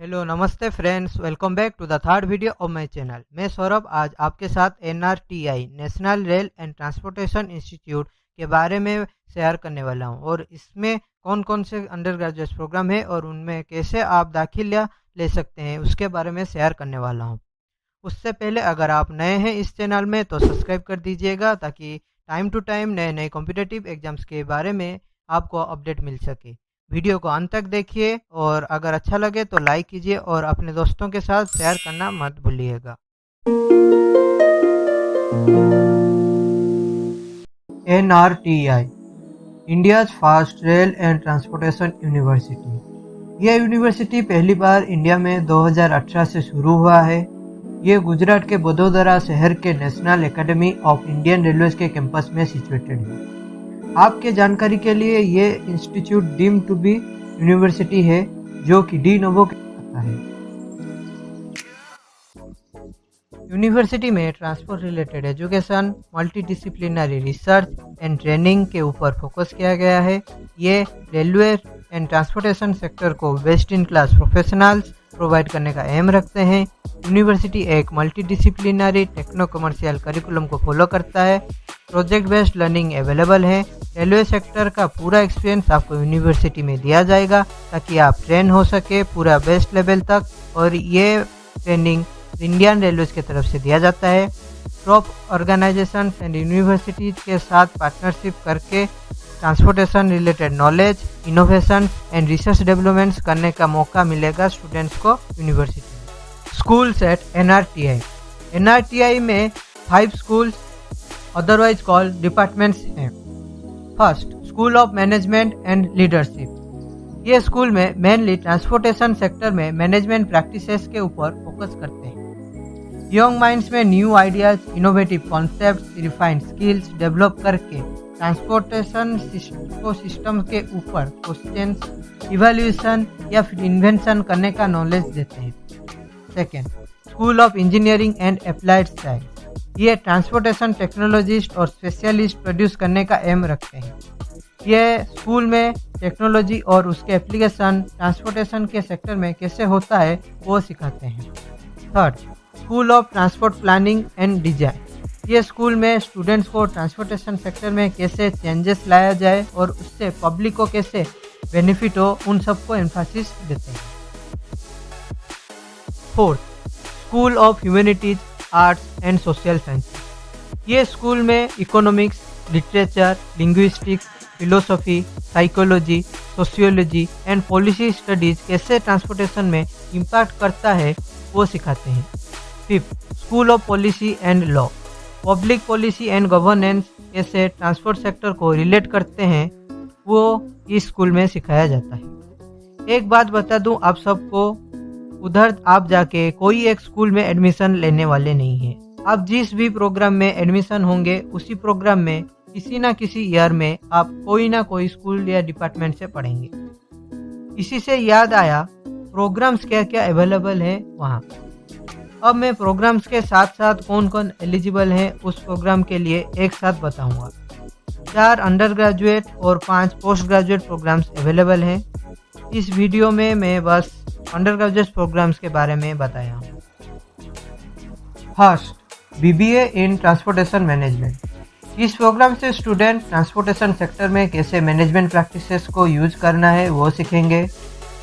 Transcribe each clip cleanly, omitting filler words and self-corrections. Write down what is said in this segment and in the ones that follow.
Hello नमस्ते friends, welcome back to the third video of my channel. मैं सौरभ आज आपके साथ NRTI National rail and transportation Institute के बारे में शेयर करने वाला हूं और इसमें कौन कौन से अंडर ग्रेजुएट प्रोग्राम है और उनमें कैसे आप दाखिला ले सकते हैं उसके बारे में शेयर करने वाला हूं। उससे पहले अगर आप नए हैं इस चैनल में तो सब्सक्राइब कर दीजिएगा ताकि टाइम टू टाइम नए नए कॉम्पिटिटिव एग्जाम्स के बारे में आपको अपडेट मिल सके। वीडियो को अंत तक देखिए और अगर अच्छा लगे तो लाइक कीजिए और अपने दोस्तों के साथ शेयर करना मत भूलिएगा। NRTI India's fast rail and transportation university. यह यूनिवर्सिटी पहली बार इंडिया में 2018 से शुरू हुआ है। ये गुजरात के वडोदरा शहर के national academy of Indian railways के कैंपस में सिचुएटेड है। आपके जानकारी के लिए ये institute deem to be university है जो कि डी नोवो आता है। यूनिवर्सिटी में transport related education, multidisciplinary research and training के ऊपर फोकस किया गया है। ये रेलवे एंड ट्रांसपोर्टेशन सेक्टर को best in class professionals provide करने का एम रखते हैं। यूनिवर्सिटी एक मल्टीडिसिप्लिनरी टेक्नो कमर्शियल करिकुलम को फॉलो करता है। प्रोजेक्ट बेस्ड लर्निंग अवेलेबल है। रेलवे सेक्टर का पूरा एक्सपीरियंस आपको यूनिवर्सिटी में दिया जाएगा ताकि आप ट्रेन हो सके पूरा बेस्ट लेवल तक, और ये ट्रेनिंग इंडियन रेलवेज की तरफ से दिया जाता है। टॉप ऑर्गेनाइजेशन एंड यूनिवर्सिटीज के साथ पार्टनरशिप करके transportation related knowledge, innovation and research developments करने का मौका मिलेगा स्टूडेंट्स को यूनिवर्सिटी में। Schools eight एनआरटीआई। एनआरटीआई में 5 स्कूल्स अदरवाइज कॉल्ड डिपार्टमेंट्स हैं। First, school of management and leadership. ये स्कूल में मेनली ट्रांसपोर्टेशन सेक्टर में मैनेजमेंट प्रैक्टिसेस के ऊपर फोकस करते हैं। यंग माइंड्स में new ideas, innovative concepts, refined skills develop करके ट्रांसपोर्टेशन सिस्टम के ऊपर क्वेश्चंस, इवैल्यूएशन या फिर इन्वेंशन करने का नॉलेज देते हैं। Second, school of engineering and applied science. ये ट्रांसपोर्टेशन टेक्नोलॉजिस्ट और स्पेशलिस्ट प्रोड्यूस करने का एम रखते हैं। ये स्कूल में टेक्नोलॉजी और उसके एप्लीकेशन ट्रांसपोर्टेशन के सेक्टर में कैसे होता है वो सिखाते हैं। Third, school of transport planning and design. ये स्कूल में स्टूडेंट्स को ट्रांसपोर्टेशन सेक्टर में कैसे चेंजेस लाया जाए और उससे पब्लिक को कैसे बेनिफिट हो उन सबको एम्फासिस देते हैं। Fourth, school of humanities, arts and social sciences. ये स्कूल में economics, literature, linguistics, philosophy, psychology, sociology and policy studies कैसे ट्रांसपोर्टेशन में इम्पैक्ट करता है वो सिखाते हैं। Fifth, school of policy and law. Public policy and governance कैसे ट्रांसपोर्ट सेक्टर को रिलेट करते हैं वो इस स्कूल में सिखाया जाता है। एक बात बता दूं आप सबको, उधर आप जाके कोई एक स्कूल में एडमिशन लेने वाले नहीं हैं। आप जिस भी प्रोग्राम में एडमिशन होंगे उसी प्रोग्राम में किसी ना किसी ईयर में आप कोई ना कोई स्कूल या डिपार्टमेंट से पढ़ेंगे। इसी से याद आया प्रोग्राम्स क्या क्या अवेलेबल है वहाँ। अब मैं प्रोग्राम्स के साथ साथ कौन कौन एलिजिबल हैं उस प्रोग्राम के लिए एक साथ बताऊंगा। 4 अंडर ग्रेजुएट और 5 पोस्ट ग्रेजुएट प्रोग्राम्स अवेलेबल हैं। इस वीडियो में मैं बस अंडर ग्रेजुएट प्रोग्राम्स के बारे में बताया हूँ। First, BBA in transportation management. इस प्रोग्राम से स्टूडेंट ट्रांसपोर्टेशन सेक्टर में कैसे मैनेजमेंट प्रैक्टिसेस को यूज करना है वो सीखेंगे।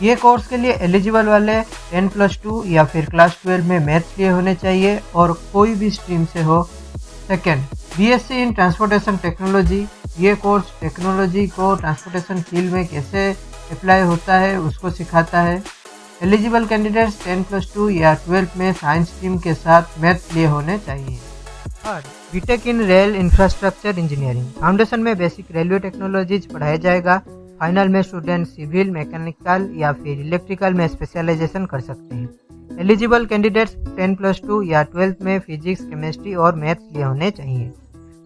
ये कोर्स के लिए एलिजिबल वाले 10+2 या फिर क्लास 12 में मैथ्स लिए होने चाहिए और कोई भी स्ट्रीम से हो। Second, BSc in transportation technology. ये कोर्स टेक्नोलॉजी को ट्रांसपोर्टेशन फील्ड में कैसे अप्लाई होता है उसको सिखाता है। एलिजिबल कैंडिडेट्स 10+2 या 12 में साइंस स्ट्रीम के साथ मैथ्स लिए होने चाहिए। Third, BTech in rail infrastructure engineering. Foundation में बेसिक रेलवे टेक्नोलॉजीज पढ़ाया जाएगा। फाइनल में स्टूडेंट सिविल, मैकेनिकल या फिर इलेक्ट्रिकल में स्पेशलाइजेशन कर सकते हैं। एलिजिबल कैंडिडेट्स 10+2 या 12 में फिजिक्स, केमिस्ट्री और मैथ्स लिए होने चाहिए।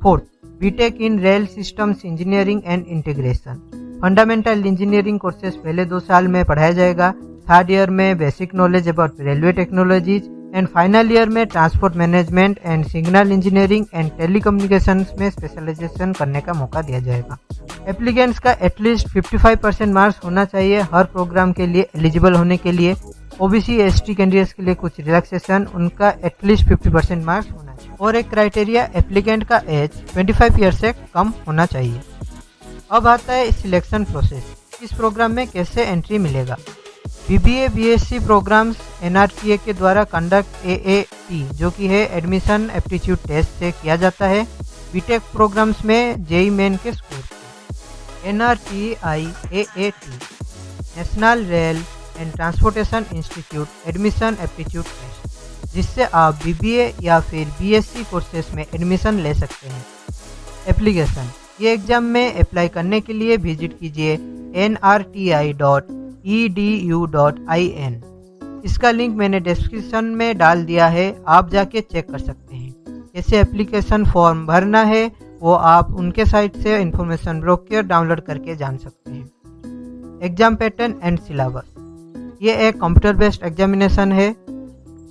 Fourth, BTech in rail systems engineering and integration. Fundamental engineering courses पहले 2 साल में पढ़ाया जाएगा। थर्ड ईयर में basic knowledge about railway technologies and final year में transport management and signal engineering and telecommunications में स्पेशलाइजेशन करने का मौका दिया जाएगा। एप्लीकेंट्स का एटलीस्ट 55% मार्क्स होना चाहिए हर प्रोग्राम के लिए एलिजिबल होने के लिए। ओबीसी एसटी कैंडिडेट्स के लिए कुछ रिलैक्सेशन, उनका एटलीस्ट 50% मार्क्स होना चाहिए। और एक क्राइटेरिया, एप्लीकेंट का एज 25 ईयर से कम होना चाहिए। अब आता है सिलेक्शन प्रोसेस, इस प्रोग्राम में कैसे एंट्री मिलेगा। बीबीए बीएससी प्रोग्राम्स एनआरटीए के द्वारा कंडक्ट एएटी जो कि है एडमिशन एप्टीट्यूड टेस्ट से किया जाता है। बीटेक प्रोग्राम्स में जेई मेन के score. NRTI AAT national rail and transportation institute admission aptitude test, जिससे आप बीबीए या फिर बीएससी कोर्सेज में एडमिशन ले सकते हैं। एप्लीकेशन, ये एग्जाम में अप्लाई करने के लिए विजिट कीजिए nrti.edu.in। इसका लिंक मैंने डिस्क्रिप्शन में डाल दिया है, आप जाके चेक कर सकते हैं। कैसे एप्लीकेशन फॉर्म भरना है वो आप उनके साइट से इंफॉर्मेशन ब्रोकर डाउनलोड करके जान सकते हैं। एग्जाम पैटर्न एंड सिलेबस, ये एक कंप्यूटर बेस्ड एग्जामिनेशन है।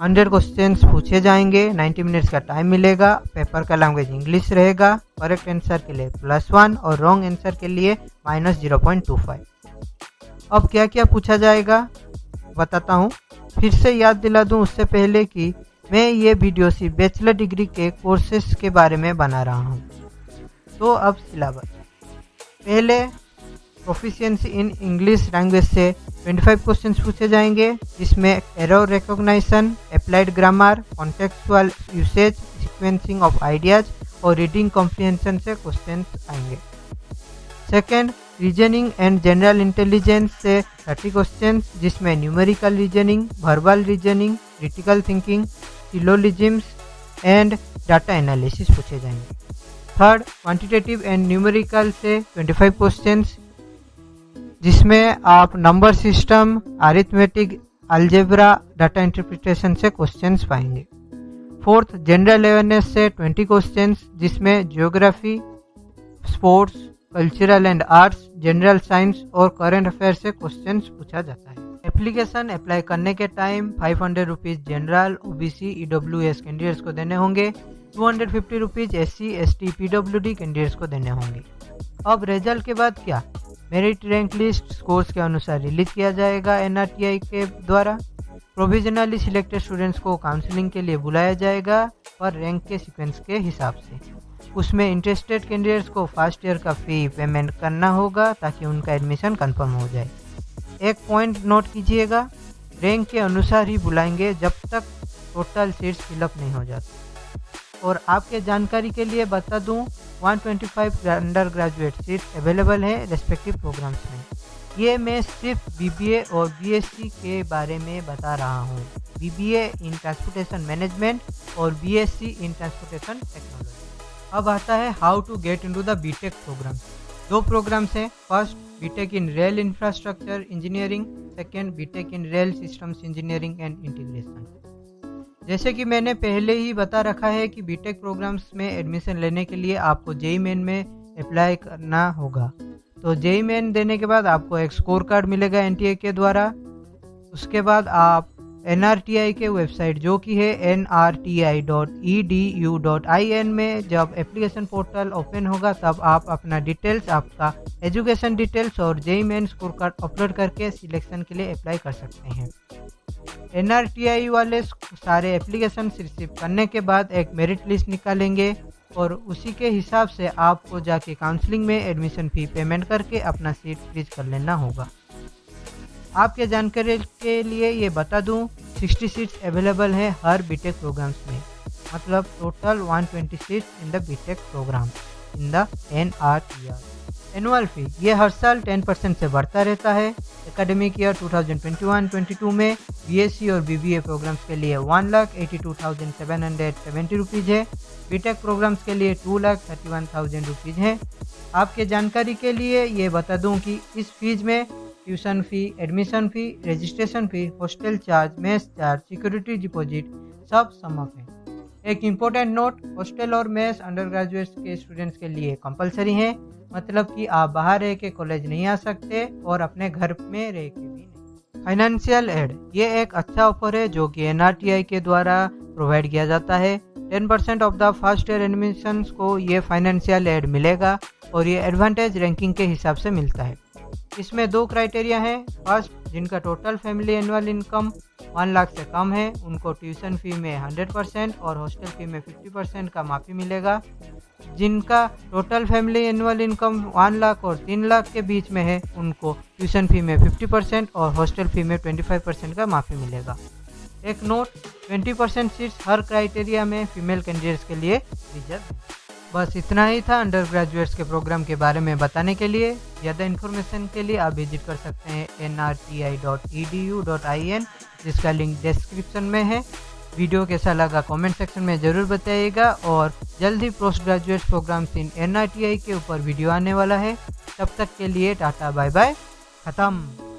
100 क्वेश्चंस पूछे जाएंगे, 90 मिनट्स का टाइम मिलेगा। पेपर का लैंग्वेज इंग्लिश रहेगा। करेक्ट आंसर के लिए +1 और रॉन्ग आंसर के लिए -0.25। अब क्या क्या पूछा जाएगा बताता हूँ। फिर से याद दिला दूँ उससे पहले कि मैं ये वीडियो सिर्फ बैचलर डिग्री के कोर्सेज के बारे में बना रहा हूँ। तो अब सिलेबस, पहले प्रोफिशिएंसी इन इंग्लिश लैंग्वेज से 25 क्वेश्चंस पूछे जाएंगे, जिसमें error recognition, applied grammar, contextual usage, sequencing of ideas और रीडिंग कॉम्प्रिहेंशन से क्वेश्चंस आएंगे। Second, reasoning and general intelligence से 30 क्वेश्चंस, जिसमें numerical reasoning, verbal reasoning, critical thinking, syllogisms and data analysis पूछे जाएंगे। थर्ड, क्वांटिटेटिव एंड न्यूमेरिकल से 25 questions, जिसमें आप number system, arithmetic, algebra, data interpretation से क्वेश्चंस पाएंगे। फोर्थ, जनरल अवेयरनेस से 20 क्वेश्चंस, जिसमें geography, sports, cultural and arts, general science और करंट अफेयर से क्वेश्चंस पूछा जाता है। एप्लीकेशन अप्लाई करने के time 500 rupees general, OBC, EWS candidates को देने होंगे। 250 rupees SC, ST, PWD candidates को देने होंगे। अब रिजल्ट के बाद क्या, मेरिट रैंक लिस्ट स्कोर्स के अनुसार रिलीज किया जाएगा एनआरटीआई के द्वारा। प्रोविजनली सिलेक्टेड स्टूडेंट्स को काउंसलिंग के लिए बुलाया जाएगा पर रैंक के सीक्वेंस के हिसाब से। उसमें इंटरेस्टेड कैंडिडेट्स को फर्स्ट ईयर का फ़ी पेमेंट करना होगा ताकि उनका एडमिशन कंफर्म हो जाए। एक पॉइंट नोट कीजिएगा, रैंक के अनुसार ही बुलाएंगे जब तक टोटल सीट्स फिलअप नहीं हो जाती। और आपके जानकारी के लिए बता दूं, 125 अंडर ग्रेजुएट सीट्स अवेलेबल हैं रेस्पेक्टिव प्रोग्राम्स में। ये मैं सिर्फ बीबीए और बीएससी के बारे में बता रहा हूँ। बीबीए इन ट्रांसपोर्टेशन मैनेजमेंट और बीएससी इन ट्रांसपोर्टेशन टेक्नोलॉजी। अब आता है how to get into the BTech program. 2 programs हैं। First, BTech in rail infrastructure engineering. Second, BTech in rail systems engineering and integration. जैसे कि मैंने पहले ही बता रखा है कि बीटेक प्रोग्राम्स में एडमिशन लेने के लिए आपको जेईई मेन में अप्लाई करना होगा। तो जेईई मेन देने के बाद आपको एक स्कोर कार्ड मिलेगा एनटीए के द्वारा। उसके बाद आप एनआरटीआई के वेबसाइट जो कि है nrti.edu.in में जब एप्लीकेशन पोर्टल ओपन होगा तब आप अपना डिटेल्स, आपका एजुकेशन डिटेल्स और JEE main score card upload करके सिलेक्शन के लिए अप्लाई कर सकते हैं। एनआरटीआई वाले सारे एप्लीकेशन रिसीव करने के बाद एक मेरिट लिस्ट निकालेंगे और उसी के हिसाब से आपको जाके काउंसलिंग में एडमिशन फ़ी पेमेंट करके अपना सीट फ्रीज कर लेना होगा। आपके जानकारी के लिए ये बता दूं, 60 सीट्स अवेलेबल है हर बीटेक प्रोग्राम्स में, मतलब total 120 seats in the BTech program in the NRTI. Annual fee ये हर साल 10% से बढ़ता रहता है। एकेडमिक ईयर 2021-22 में बीएससी और बीबीए प्रोग्राम्स के लिए 1,82,770 रुपीज़ है। बीटेक प्रोग्राम्स के लिए 2,31,000 रुपीज़ है। आपके जानकारी के लिए ये बता दूं कि इस फीस में ट्यूशन फ़ी, एडमिशन फ़ी, रजिस्ट्रेशन फ़ी, hostel charge, mess charge, security deposit सब समअप है। एक इम्पोर्टेंट नोट, हॉस्टल और मेस अंडर ग्रेजुएट्स के स्टूडेंट्स के लिए कंपलसरी है, मतलब कि आप बाहर रह के कॉलेज नहीं आ सकते और अपने घर में रह के भी नहीं। फाइनेंशियल एड ये एक अच्छा ऑफर है जो कि एनआरटीआई के द्वारा प्रोवाइड किया जाता है। 10% of the first year admissions को ये फाइनेंशियल एड मिलेगा और ये एडवांटेज रैंकिंग के हिसाब से मिलता है। इसमें 2 क्राइटेरिया हैं। फर्स्ट, जिनका total family annual income 1 lakh से कम है उनको ट्यूशन फ़ी में 100% और हॉस्टल फ़ी में 50% का माफ़ी मिलेगा। जिनका total family annual income 1 lakh और 3 लाख के बीच में है उनको ट्यूशन फ़ी में 50% और हॉस्टल फ़ी में 25% का माफ़ी मिलेगा। एक नोट, 20% सीट्स हर क्राइटेरिया में फीमेल कैंडिडेट्स के लिए रिजर्व है। बस इतना ही था अंडर ग्रेजुएट्स के प्रोग्राम के बारे में बताने के लिए। ज़्यादा इन्फॉर्मेशन के लिए आप विजिट कर सकते हैं nrti.edu.in, जिसका लिंक डिस्क्रिप्शन में है। वीडियो कैसा लगा कमेंट सेक्शन में ज़रूर बताइएगा और जल्द ही पोस्ट ग्रेजुएट प्रोग्राम्स इन NRTI के ऊपर वीडियो आने वाला है। तब तक के लिए टाटा बाय बाय, ख़त्म।